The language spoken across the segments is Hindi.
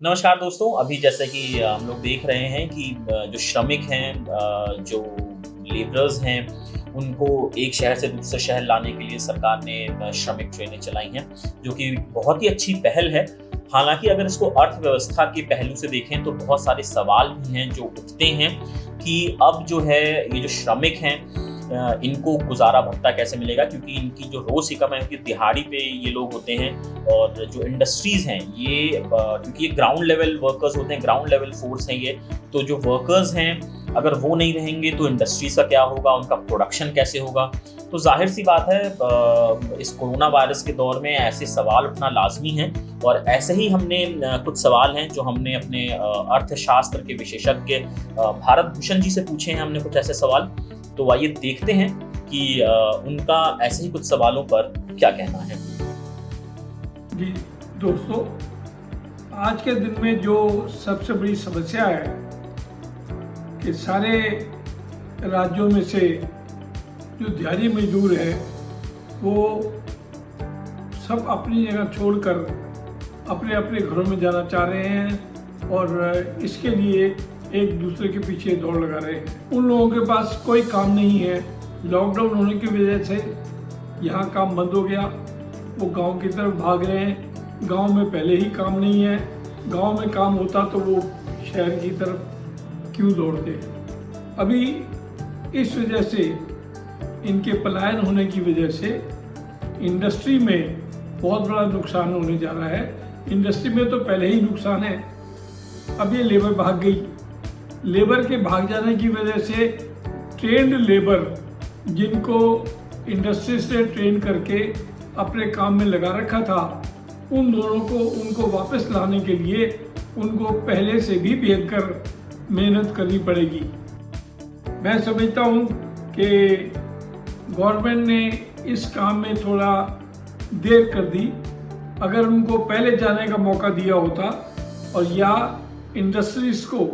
नमस्कार दोस्तों, अभी जैसे कि हम लोग देख रहे हैं कि जो श्रमिक हैं, जो लेबरर्स हैं, उनको एक शहर से दूसरे शहर लाने के लिए सरकार ने श्रमिक ट्रेनें चलाई हैं, जो कि बहुत ही अच्छी पहल है। हालाँकि अगर इसको अर्थव्यवस्था के पहलू से देखें तो बहुत सारे सवाल भी हैं जो उठते हैं कि अब जो है ये जो श्रमिक हैं, इनको गुज़ारा भत्ता कैसे मिलेगा, क्योंकि इनकी जो रोज़ की कमाई है उनकी दिहाड़ी पे ये लोग होते हैं। और जो इंडस्ट्रीज़ हैं ये क्योंकि ये ग्राउंड लेवल वर्कर्स होते हैं, ग्राउंड लेवल फोर्स हैं ये, तो जो वर्कर्स हैं अगर वो नहीं रहेंगे तो इंडस्ट्रीज़ का क्या होगा, उनका प्रोडक्शन कैसे होगा। तो जाहिर सी बात है इस कोरोना वायरस के दौर में ऐसे सवाल उठना लाजमी है। और ऐसे ही हमने कुछ सवाल हैं जो हमने अपने अर्थशास्त्र के विशेषज्ञ भारत भूषण जी से पूछे हैं। हमने कुछ ऐसे सवाल, तो आइए देखते हैं कि उनका ऐसे ही कुछ सवालों पर क्या कहना है। जी दोस्तों, आज के दिन में जो सबसे बड़ी समस्या है कि सारे राज्यों में से जो दिहाड़ी मजदूर है वो सब अपनी जगह छोड़कर अपने अपने घरों में जाना चाह रहे हैं और इसके लिए एक दूसरे के पीछे दौड़ लगा रहे हैं। उन लोगों के पास कोई काम नहीं है। लॉकडाउन होने की वजह से यहाँ काम बंद हो गया, वो गांव की तरफ भाग रहे हैं। गांव में पहले ही काम नहीं है, गांव में काम होता तो वो शहर की तरफ क्यों दौड़ते। अभी इस वजह से इनके पलायन होने की वजह से इंडस्ट्री में बहुत बड़ा नुकसान होने जा रहा है। इंडस्ट्री में तो पहले ही नुकसान है, अब ये लेबर भाग गई। लेबर के भाग जाने की वजह से ट्रेंड लेबर जिनको इंडस्ट्री से ट्रेन करके अपने काम में लगा रखा था, उन दोनों को उनको वापस लाने के लिए उनको पहले से भी भयंकर मेहनत करनी पड़ेगी। मैं समझता हूँ कि गवर्नमेंट ने इस काम में थोड़ा देर कर दी। अगर उनको पहले जाने का मौका दिया होता और या इंडस्ट्रीज को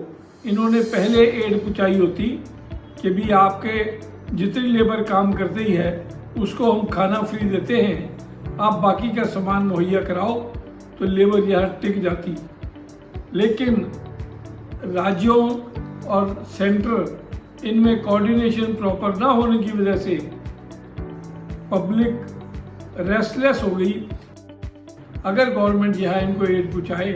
इन्होंने पहले एड पहुँचाई होती कि भी आपके जितनी लेबर काम करते ही है उसको हम खाना फ्री देते हैं, आप बाकी का सामान मुहैया कराओ, तो लेबर यहाँ टिक जाती। लेकिन राज्यों और सेंटर इनमें कोऑर्डिनेशन प्रॉपर ना होने की वजह से पब्लिक रेस्टलेस हो गई। अगर गवर्नमेंट यहाँ इनको एड पहुँचाए,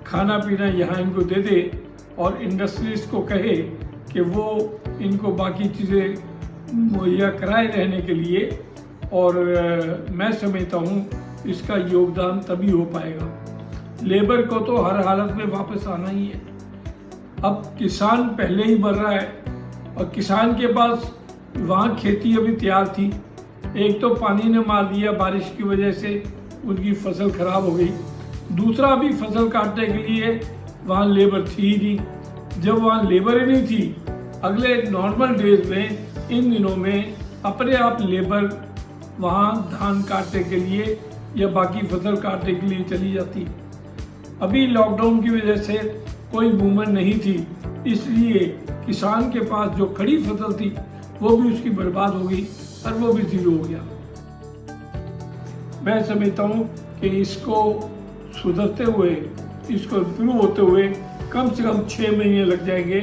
खाना पीना यहाँ इनको दे दे और इंडस्ट्रीज को कहे कि वो इनको बाकी चीज़ें मुहैया कराए रहने के लिए, और मैं समझता हूँ इसका योगदान तभी हो पाएगा। लेबर को तो हर हालत में वापस आना ही है। अब किसान पहले ही मर रहा है और किसान के पास वहाँ खेती अभी तैयार थी, एक तो पानी ने मार दिया, बारिश की वजह से उनकी फसल खराब हो गई। दूसरा अभी फसल काटने के लिए वहाँ लेबर थी ही नहीं। जब वहाँ लेबर ही नहीं थी, अगले नॉर्मल डेज में इन दिनों में अपने आप लेबर वहाँ धान काटने के लिए या बाकी फसल काटने के लिए चली जाती। अभी लॉकडाउन की वजह से कोई मूवमेंट नहीं थी, इसलिए किसान के पास जो खड़ी फसल थी वो भी उसकी बर्बाद हो गई और वो भी जीरो हो गया। मैं समझता हूँ कि इसको सुधरते हुए, इसको इम्प्रूव होते हुए कम से कम 6 महीने लग जाएंगे।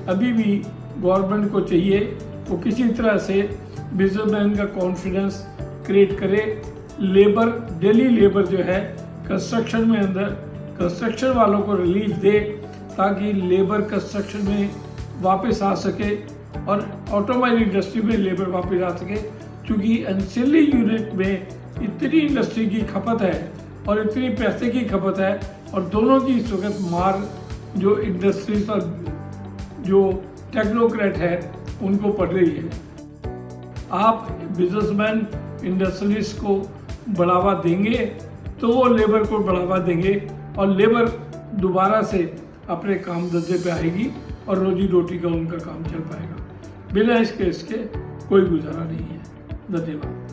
अभी भी गवर्नमेंट को चाहिए वो किसी तरह से बिजनेसमैन का कॉन्फिडेंस क्रिएट करे। लेबर, डेली लेबर जो है कंस्ट्रक्शन में अंदर, कंस्ट्रक्शन वालों को रिलीफ दे ताकि लेबर कंस्ट्रक्शन में वापस आ सके और ऑटोमोबाइल इंडस्ट्री में लेबर वापस आ सके। क्योंकि एंसिलरी यूनिट में इतनी इंडस्ट्री की खपत है और इतनी पैसे की खपत है, और दोनों की इस वक्त मार जो इंडस्ट्रीज और जो टेक्नोक्रेट है उनको पड़ रही है। आप बिजनेसमैन इंडस्ट्रीज को बढ़ावा देंगे तो वो लेबर को बढ़ावा देंगे और लेबर दोबारा से अपने काम धंधे पे आएगी और रोजी रोटी का उनका काम चल पाएगा। बिना इसके कोई गुजारा नहीं है। धन्यवाद।